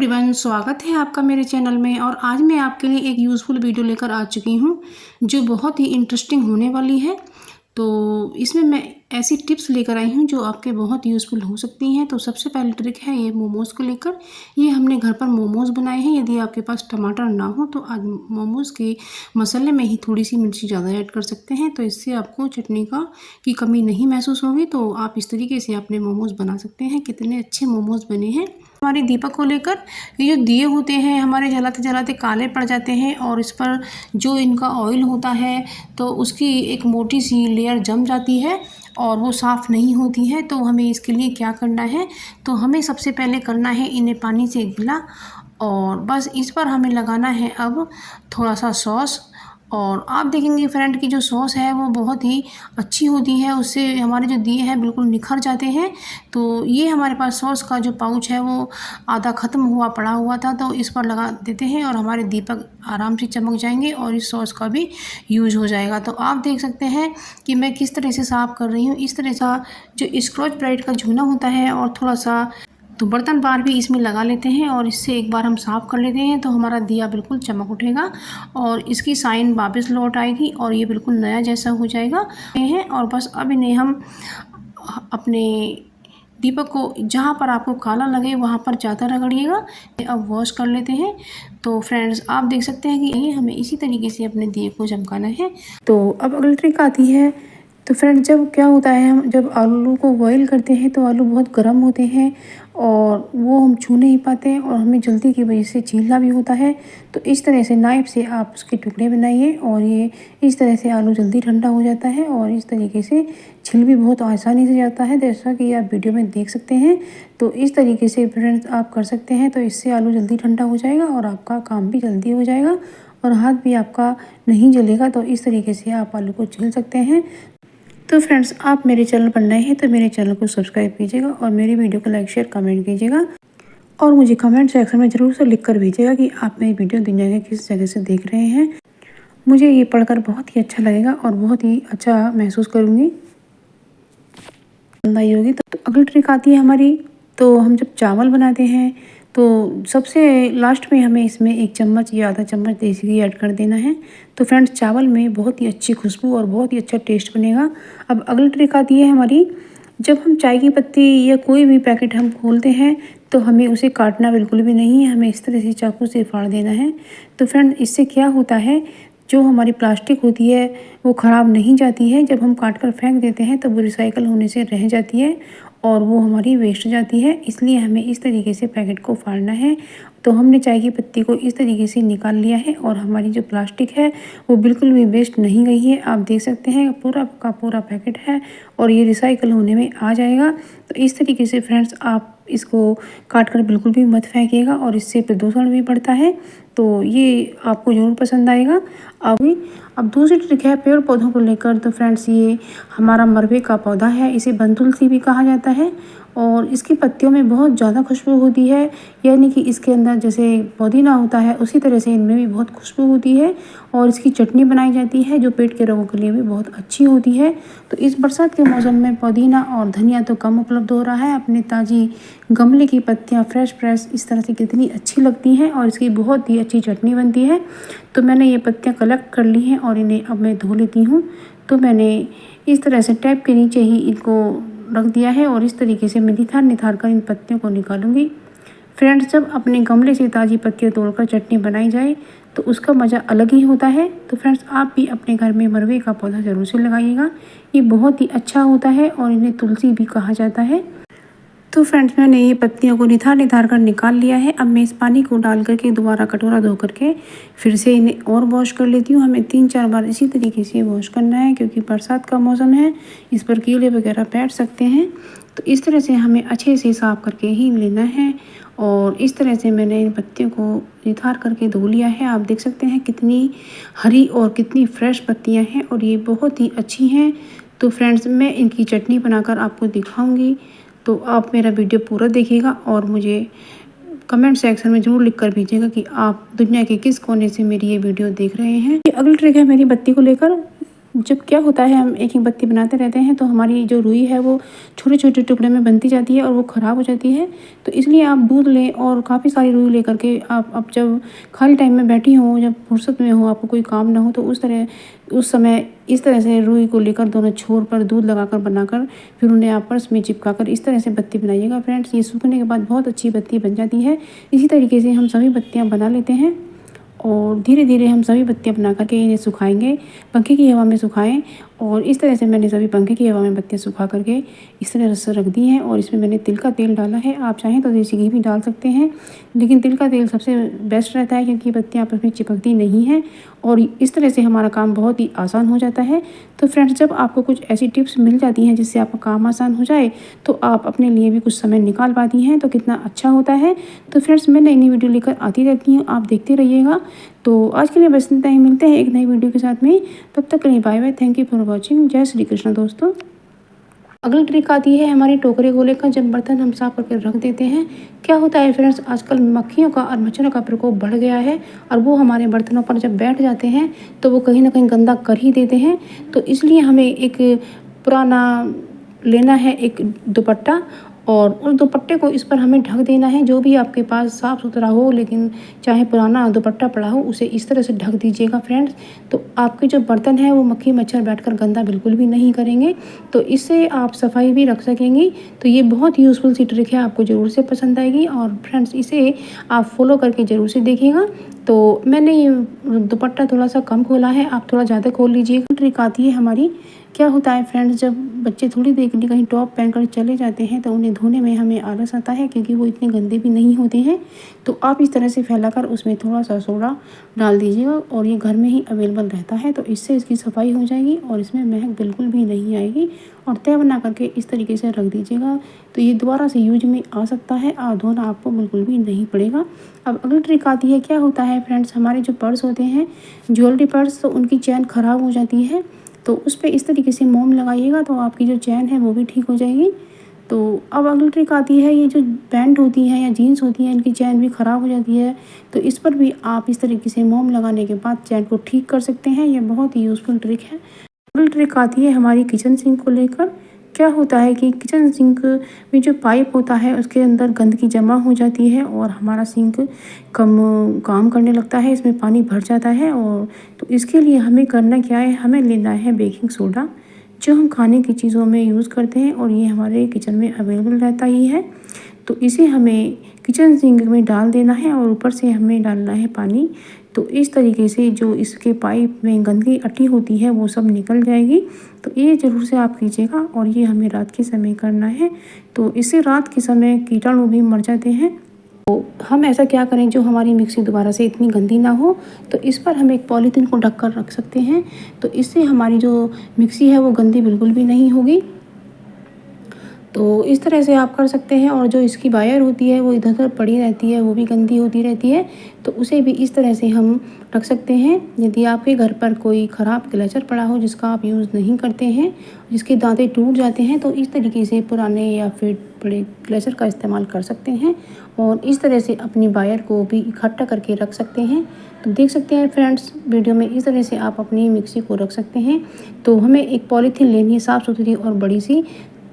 Everyone, स्वागत है आपका मेरे चैनल में। और आज मैं आपके लिए एक यूज़फुल वीडियो लेकर आ चुकी हूँ जो बहुत ही इंटरेस्टिंग होने वाली है। तो इसमें मैं ऐसी टिप्स लेकर आई हूँ जो आपके बहुत यूज़फुल हो सकती हैं। तो सबसे पहली ट्रिक है ये मोमोज़ को लेकर। ये हमने घर पर मोमोज़ बनाए हैं। यदि आपके पास टमाटर ना हो तो आज मोमोज़ के मसाले में ही थोड़ी सी मिर्ची ज़्यादा ऐड कर सकते हैं, तो इससे आपको चटनी की कमी नहीं महसूस होगी। तो आप इस तरीके से अपने मोमोज़ बना सकते हैं। कितने अच्छे मोमोज़ बने हैं। हमारे दीपक को लेकर, ये जो दिए होते हैं हमारे जलाते जलाते काले पड़ जाते हैं और इस पर जो इनका ऑयल होता है तो उसकी एक मोटी सी लेयर जम जाती है और वो साफ़ नहीं होती है। तो हमें इसके लिए क्या करना है, तो हमें सबसे पहले करना है इन्हें पानी से गिला और बस इस पर हमें लगाना है अब थोड़ा सा सॉस। और आप देखेंगे फ्रेंड की जो सॉस है वो बहुत ही अच्छी होती है, उससे हमारे जो दिए हैं बिल्कुल निखर जाते हैं। तो ये हमारे पास सॉस का जो पाउच है वो आधा ख़त्म हुआ पड़ा हुआ था, तो इस पर लगा देते हैं और हमारे दीपक आराम से चमक जाएंगे और इस सॉस का भी यूज़ हो जाएगा। तो आप देख सकते हैं कि मैं किस तरह से साफ़ कर रही हूँ। इस तरह सा जो स्क्रॉच ब्राइट का जूना होता है और थोड़ा सा तो बर्तन बार भी इसमें लगा लेते हैं और इससे एक बार हम साफ़ कर लेते हैं तो हमारा दिया बिल्कुल चमक उठेगा और इसकी साइन वापस लौट आएगी और ये बिल्कुल नया जैसा हो जाएगा है। और बस अब इन्हें हम अपने दीपक को जहाँ पर आपको काला लगे वहाँ पर ज़्यादा रगड़िएगा। अब वॉश कर लेते हैं। तो फ्रेंड्स आप देख सकते हैं कि ये हमें इसी तरीके से अपने दिए को चमकाना है। तो अब अगली ट्रिक आती है। तो फ्रेंड्स जब क्या होता है, हम जब आलू को बॉईल करते हैं तो आलू बहुत गर्म होते हैं और वो हम छू नहीं पाते हैं और हमें जल्दी की वजह से छीलना भी होता है। तो इस तरह से नाइफ से आप उसके टुकड़े बनाइए और ये इस तरह से आलू जल्दी ठंडा हो जाता है और इस तरीके से छिल भी बहुत आसानी से जाता है, जैसा कि आप वीडियो में देख सकते हैं। तो इस तरीके से फ्रेंड्स आप कर सकते हैं। तो इससे आलू जल्दी ठंडा हो जाएगा और आपका काम भी जल्दी हो जाएगा और हाथ भी आपका नहीं जलेगा। तो इस तरीके से आप आलू को छील सकते हैं। तो फ्रेंड्स आप मेरे चैनल पर नए हैं तो मेरे चैनल को सब्सक्राइब कीजिएगा और मेरी वीडियो को लाइक शेयर कमेंट कीजिएगा और मुझे कमेंट सेक्शन में ज़रूर से लिख कर भेजिएगा कि आप मेरी वीडियो दुनिया के किस जगह से देख रहे हैं। मुझे ये पढ़कर बहुत ही अच्छा लगेगा और बहुत ही अच्छा महसूस करूँगी, पसंद आई होगी। तो अगली ट्रिक आती है हमारी। तो हम जब चावल बनाते हैं तो सबसे लास्ट में हमें इसमें 1 चम्मच या आधा चम्मच देसी घी ऐड कर देना है। तो फ्रेंड्स चावल में बहुत ही अच्छी खुशबू और बहुत ही अच्छा टेस्ट बनेगा। अब अगली ट्रिक आती है हमारी। जब हम चाय की पत्ती या कोई भी पैकेट हम खोलते हैं तो हमें उसे काटना बिल्कुल भी नहीं है, हमें इस तरह से चाकू से फाड़ देना है। तो फ्रेंड इससे क्या होता है, जो हमारी प्लास्टिक होती है वो ख़राब नहीं जाती है। जब हम काट कर फेंक देते हैं तो वो रिसाइकल होने से रह जाती है और वो हमारी वेस्ट जाती है। इसलिए हमें इस तरीके से पैकेट को फाड़ना है। तो हमने चाय की पत्ती को इस तरीके से निकाल लिया है और हमारी जो प्लास्टिक है वो बिल्कुल भी वेस्ट नहीं गई है। आप देख सकते हैं पूरा का पूरा पैकेट है और ये रिसाइकल होने में आ जाएगा। तो इस तरीके से फ्रेंड्स आप इसको काट कर बिल्कुल भी मत फेंकिएगा और इससे प्रदूषण भी बढ़ता है। तो ये आपको ज़रूर पसंद आएगा। अब दूसरी ट्रिक है पेड़ पौधों को लेकर। तो फ्रेंड्स ये हमारा मरवे का पौधा है, इसे बनतुलसी भी कहा जाता है और इसकी पत्तियों में बहुत ज़्यादा खुशबू होती है। यानी कि इसके अंदर जैसे पुदीना होता है उसी तरह से इनमें भी बहुत खुशबू होती है और इसकी चटनी बनाई जाती है जो पेट के रोगों के लिए भी बहुत अच्छी होती है। तो इस बरसात के मौसम में पुदीना और धनिया तो कम उपलब्ध हो रहा है। अपने ताज़ी गमले की पत्तियाँ फ्रेश इस तरह से कितनी अच्छी लगती हैं और इसकी बहुत ही अच्छी चटनी बनती है। तो मैंने ये पत्तियाँ कलेक्ट कर ली हैं और इन्हें अब मैं धो लेती हूँ। तो मैंने इस तरह से टैप के नीचे ही इनको रख दिया है और इस तरीके से मैं निथार कर इन पत्तियों को निकालूंगी। फ्रेंड्स जब अपने गमले से ताज़ी पत्तियाँ तोड़कर चटनी बनाई जाए तो उसका मज़ा अलग ही होता है। तो फ्रेंड्स आप भी अपने घर में मरवे का पौधा ज़रूर से लगाइएगा, ये बहुत ही अच्छा होता है और इन्हें तुलसी भी कहा जाता है। तो फ्रेंड्स मैंने ये पत्तियों को निथार कर निकाल लिया है। अब मैं इस पानी को डाल करके दोबारा कटोरा धो करके फिर से इन्हें और वॉश कर लेती हूँ। हमें 3-4 बार इसी तरीके से वॉश करना है क्योंकि बरसात का मौसम है, इस पर कीड़े वगैरह बैठ सकते हैं। तो इस तरह से हमें अच्छे से साफ़ करके ही लेना है और इस तरह से मैंने इन पत्तियों को निथार करके धो लिया है। आप देख सकते हैं कितनी हरी और कितनी फ्रेश पत्तियाँ हैं और ये बहुत ही अच्छी हैं। तो फ्रेंड्स मैं इनकी चटनी बनाकर आपको दिखाऊंगी, तो आप मेरा वीडियो पूरा देखिएगा और मुझे कमेंट सेक्शन में ज़रूर लिख कर भेजिएगा कि आप दुनिया के किस कोने से मेरी ये वीडियो देख रहे हैं। ये अगली ट्रिक है मेरी बत्ती को लेकर। जब क्या होता है हम एक एक बत्ती बनाते रहते हैं तो हमारी जो रुई है वो छोटे छोटे टुकड़े में बनती जाती है और वो ख़राब हो जाती है। तो इसलिए आप दूध लें और काफ़ी सारी रुई लेकर के आप जब खाली टाइम में बैठी हो, जब फुर्सत में हो, आपको कोई काम ना हो, तो उस समय इस तरह से रुई को लेकर दोनों छोर पर दूध लगाकर बनाकर फिर उन्हें आप पर्स में चिपका कर इस तरह से बत्ती बनाइएगा फ्रेंड्स। ये सूखने के बाद बहुत अच्छी बत्ती बन जाती है। इसी तरीके से हम सभी बत्तियाँ बना लेते हैं और धीरे धीरे हम सभी बत्तियाँ बना करके इन्हें सुखाएंगे, पंखे की हवा में सुखाएं। और इस तरह से मैंने सभी पंखे की हवा में बत्तियाँ सुखा करके इस तरह से रख दी हैं। और इसमें मैंने तिल का तेल डाला है, आप चाहें तो देसी घी भी डाल सकते हैं, लेकिन तिल का तेल सबसे बेस्ट रहता है क्योंकि बत्तियाँ आपस में चिपकती नहीं हैं और इस तरह से हमारा काम बहुत ही आसान हो जाता है। तो फ्रेंड्स, जब आपको कुछ ऐसी टिप्स मिल जाती हैं जिससे आपका काम आसान हो जाए तो आप अपने लिए भी कुछ समय निकाल पाती हैं, तो कितना अच्छा होता है। तो फ्रेंड्स, मैं नई नई वीडियो लेकर आती रहती हूँ, आप देखते रहिएगा। तो आज के लिए बस इतना ही, मिलते हैं एक नई वीडियो के साथ में, तब तक के लिए bye bye, thank you for watching, जय श्री कृष्ण दोस्तों। अगली ट्रिक आती है हमारी टोकरे को लेकर, जब बर्तन हम साफ करके रख देते हैं। क्या होता है फ्रेंड्स, आजकल मक्खियों का और मच्छरों का प्रकोप बढ़ गया है और वो हमारे बर्तनों पर जब बैठ जाते हैं तो वो कहीं ना कहीं गंदा कर ही देते हैं। तो इसलिए हमें एक पुराना लेना है, एक दुपट्टा, और उस दुपट्टे को इस पर हमें ढक देना है। जो भी आपके पास साफ़ सुथरा हो, लेकिन चाहे पुराना दुपट्टा पड़ा हो, उसे इस तरह से ढक दीजिएगा फ्रेंड्स। तो आपके जो बर्तन है वो मक्खी मच्छर बैठकर गंदा बिल्कुल भी नहीं करेंगे, तो इससे आप सफाई भी रख सकेंगी। तो ये बहुत यूज़फुल सी ट्रिक है, आपको ज़रूर से पसंद आएगी और फ्रेंड्स इसे आप फॉलो करके ज़रूर से देखिएगा। तो मैंने ये दुपट्टा थोड़ा सा कम खोला है, आप थोड़ा ज़्यादा खोल लीजिएगा। ट्रिक आती है हमारी, क्या होता है फ्रेंड्स, जब बच्चे थोड़ी देर के लिए कहीं टॉप पहनकर चले जाते हैं तो उन्हें धोने में हमें आलस आता है क्योंकि वो इतने गंदे भी नहीं होते हैं। तो आप इस तरह से फैलाकर उसमें थोड़ा सा सोडा डाल दीजिएगा और ये घर में ही अवेलेबल रहता है, तो इससे इसकी सफाई हो जाएगी और इसमें महक बिल्कुल भी नहीं आएगी। और तय बना करके इस तरीके से रख दीजिएगा, तो ये दोबारा से यूज में आ सकता है और धोना आपको बिल्कुल भी नहीं पड़ेगा। अब अगली ट्रिक आती है, क्या होता है फ्रेंड्स, हमारे जो पर्स होते हैं, ज्वेलरी पर्स, तो उनकी चैन ख़राब हो जाती है। तो उस पे इस तरीके से मोम लगाइएगा तो आपकी जो चैन है वो भी ठीक हो जाएगी। तो अब अगली ट्रिक आती है, ये जो पैंट होती है या जीन्स होती है, इनकी चैन भी ख़राब हो जाती है, तो इस पर भी आप इस तरीके से मोम लगाने के बाद चैन को ठीक कर सकते हैं। ये बहुत ही यूज़फुल ट्रिक है। अगली ट्रिक आती है हमारी किचन सिंक को लेकर। क्या होता है कि किचन सिंक में जो पाइप होता है उसके अंदर गंदगी जमा हो जाती है और हमारा सिंक कम काम करने लगता है, इसमें पानी भर जाता है। और तो इसके लिए हमें करना क्या है, हमें लेना है बेकिंग सोडा, जो हम खाने की चीज़ों में यूज़ करते हैं और ये हमारे किचन में अवेलेबल रहता ही है। तो इसे हमें किचन सिंक में डाल देना है और ऊपर से हमें डालना है पानी। तो इस तरीके से जो इसके पाइप में गंदगी अटी होती है वो सब निकल जाएगी। तो ये ज़रूर से आप कीजिएगा और ये हमें रात के समय करना है, तो इससे रात के समय कीटाणु भी मर जाते हैं। तो हम ऐसा क्या करें, जो हमारी मिक्सी दोबारा से इतनी गंदी ना हो, तो इस पर हम एक पॉलीथीन को ढक कर रख सकते हैं। तो इससे हमारी जो मिक्सी है वो गंदी बिल्कुल भी नहीं होगी। तो इस तरह से आप कर सकते हैं। और जो इसकी वायर होती है वो इधर उधर पड़ी रहती है, वो भी गंदी होती रहती है, तो उसे भी इस तरह से हम रख सकते हैं। यदि आपके घर पर कोई ख़राब क्लचर पड़ा हो जिसका आप यूज़ नहीं करते हैं, जिसके दांते टूट जाते हैं, तो इस तरीके से पुराने या फिर बड़े क्लचर का इस्तेमाल कर सकते हैं और इस तरह से अपनी वायर को भी इकट्ठा करके रख सकते हैं। तो देख सकते हैं फ्रेंड्स, वीडियो में इस तरह से आप अपनी मिक्सी को रख सकते हैं। तो हमें एक पॉलीथीन लेनी है साफ़ सुथरी और बड़ी सी,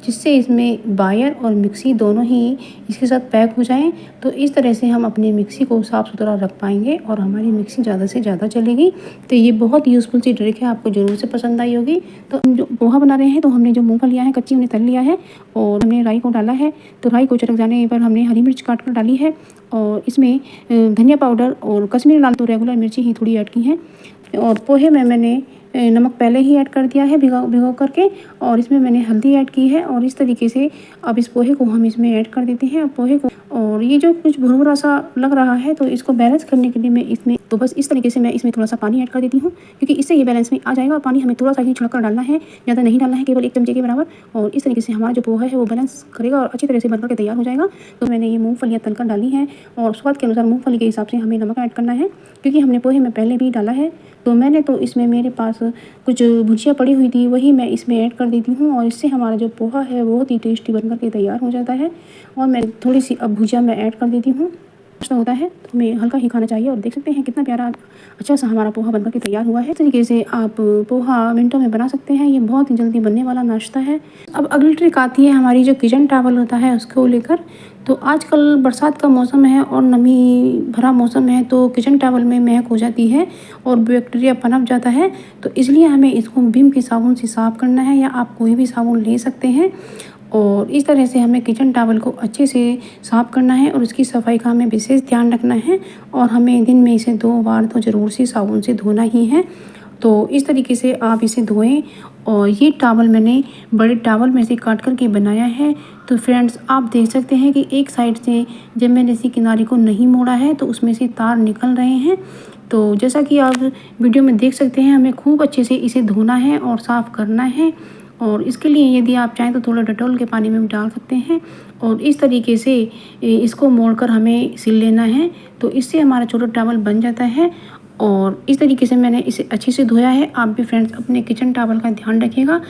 जिससे इसमें वायर और मिक्सी दोनों ही इसके साथ पैक हो जाएं। तो इस तरह से हम अपनी मिक्सी को साफ़ सुथरा रख पाएंगे और हमारी मिक्सी ज़्यादा से ज़्यादा चलेगी। तो ये बहुत यूज़फुल सी ट्रिक है, आपको ज़रूर से पसंद आई होगी। तो हम जो पोहा बना रहे हैं, तो हमने जो मूंगफली लिया है कच्ची, उन्हें तल लिया है और हमने राई को डाला है। तो राई को चटक जाने पर हमने हरी मिर्च काट कर डाली है और इसमें धनिया पाउडर और कश्मीरी लाल, तो रेगुलर मिर्ची ही थोड़ी ऐड की हैं। और पोहे में मैंने नमक पहले ही ऐड कर दिया है भिगो करके, और इसमें मैंने हल्दी ऐड की है। और इस तरीके से अब इस पोहे को हम इसमें ऐड कर देते हैं। पोहे को, और ये जो कुछ भुरभुरा सा लग रहा है, तो इसको बैलेंस करने के लिए मैं इसमें, तो बस इस तरीके से मैं इसमें थोड़ा सा पानी ऐड कर देती हूँ, क्योंकि इससे ये बैलेंस में आ जाएगा। और पानी हमें थोड़ा सा ही छिड़क कर डालना है, ज़्यादा नहीं डालना है, केवल 1 चमचे के बराबर। और इस तरीके से हमारा जो पोहा है वो बैलेंस करेगा और अच्छी तरह से बनकर के तैयार हो जाएगा। तो मैंने ये मूँगफलियाँ तलकर डाली हैं और स्वाद के अनुसार मूँगफली के हिसाब से हमें नमक ऐड करना है, क्योंकि हमने पोहे में पहले भी डाला है। तो मैंने तो इसमें, मेरे पास कुछ भुजिया पड़ी हुई थी, वही मैं इसमें ऐड कर देती हूँ और इससे हमारा जो पोहा है बहुत ही टेस्टी बनकर के तैयार हो जाता है। और मैं थोड़ी सी अब भुजिया मैं ऐड कर देती हूँ। नाश्ता होता है तो हमें हल्का ही खाना चाहिए। और देख सकते हैं कितना प्यारा अच्छा सा हमारा पोहा बनकर के तैयार हुआ है। इस तरीके से आप पोहा मिनटों में बना सकते हैं। ये बहुत ही जल्दी बनने वाला नाश्ता है। अब अगली ट्रिक आती है हमारी जो किचन टॉवल होता है उसको लेकर। तो आजकल बरसात का मौसम है और नमी भरा मौसम है, तो किचन टॉवल में महक हो जाती है और बैक्टीरिया पनप जाता है। तो इसलिए हमें इसको विम के साबुन से साफ़ करना है, या आप कोई भी साबुन ले सकते हैं। और इस तरह से हमें किचन टॉवल को अच्छे से साफ़ करना है और उसकी सफाई का हमें विशेष ध्यान रखना है। और हमें दिन में इसे 2 बार तो ज़रूर से साबुन से धोना ही है। तो इस तरीके से आप इसे धोएं। और ये टॉवल मैंने बड़े टॉवल में से काट कर के बनाया है। तो फ्रेंड्स, आप देख सकते हैं कि एक साइड से जब मैंने इसी किनारे को नहीं मोड़ा है तो उसमें से तार निकल रहे हैं। तो जैसा कि आप वीडियो में देख सकते हैं, हमें खूब अच्छे से इसे धोना है और साफ़ करना है। और इसके लिए यदि आप चाहें तो थोड़ा डेटॉल के पानी में भी डाल सकते हैं। और इस तरीके से इसको मोड़कर हमें सिल लेना है। तो इससे हमारा छोटा टॉवल बन जाता है। और इस तरीके से मैंने इसे अच्छे से धोया है। आप भी फ्रेंड्स अपने किचन टॉवल का ध्यान रखिएगा।